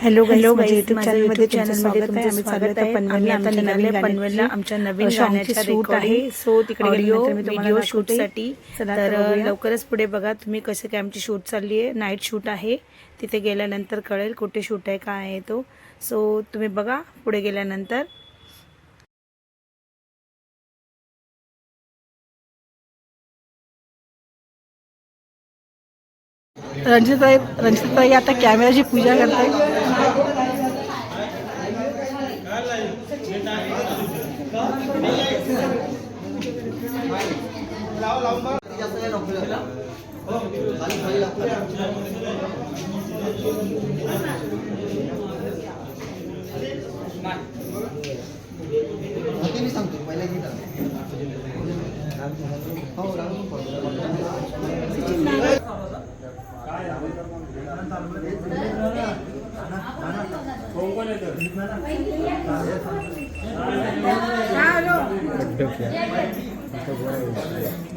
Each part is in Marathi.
हॅलो गाइस, YouTube चॅनलमध्ये तुमचं स्वागत आहे. आम्ही आता निघाले पनवेलला आमच्या नवीन गाण्याचा शूट आहे. सो तिकडे गेल्यानंतर मी तुम्हाला शूट साठी तर लवकरच पुढे बघा तुम्ही कसं काय आमची शूट चालली आहे. नाईट शूट आहे. तिथे गेल्यानंतर कळेल कुठे शूट आहे काय आहे तो. सो तुम्ही बघा पुढे गेल्यानंतर. रंजिताताई आता कॅमेराची पूजा करताय.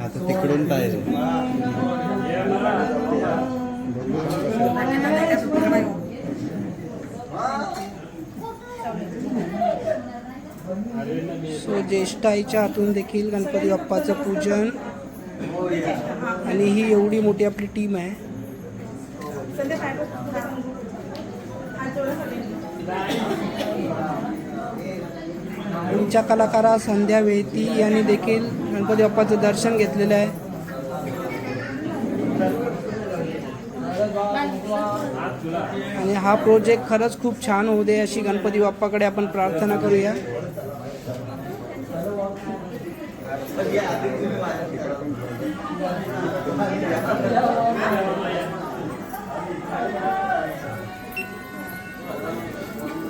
आता तिकडून काय सो ज्येष्ठ आईच्या हातून देखील गणपती बाप्पाचं पूजन. आणि ही एवढी मोठी आपली टीम आहे. आमच्या कलाकारा संध्या वेती यांनी देखील गणपती बाप्पाचं दर्शन घेतलेलं आहे. आणि हा प्रोजेक्ट खरंच खूप छान होऊ दे अशी गणपती बाप्पाकडे आपण प्रार्थना करूया.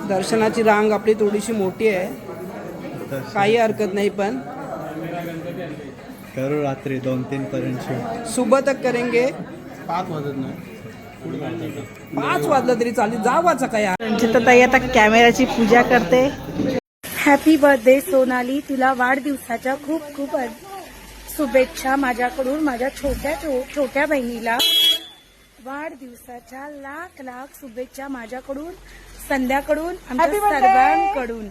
दर्शनाची रांग आपली थोडीशी मोठी आहे, काही हरकत नाही, पण करू रात्री 2-3 पर्यंत सुबह तक करेंगे. 5 वाजत नाही, 5 वाजलं तरी चालेल. जावाचा काय. रंजिताताई आता कॅमेराची पूजा करते. हॅपी बर्थडे सोनाली, तुला वाढदिवसाच्या खूप खूप शुभेच्छा माझ्याकडून. माझ्या छोट्या बहिणीला वाढदिवसाच्या लाख शुभेच्छा माझ्याकडून, संध्याकडून, आमच्या सर्वांकडून.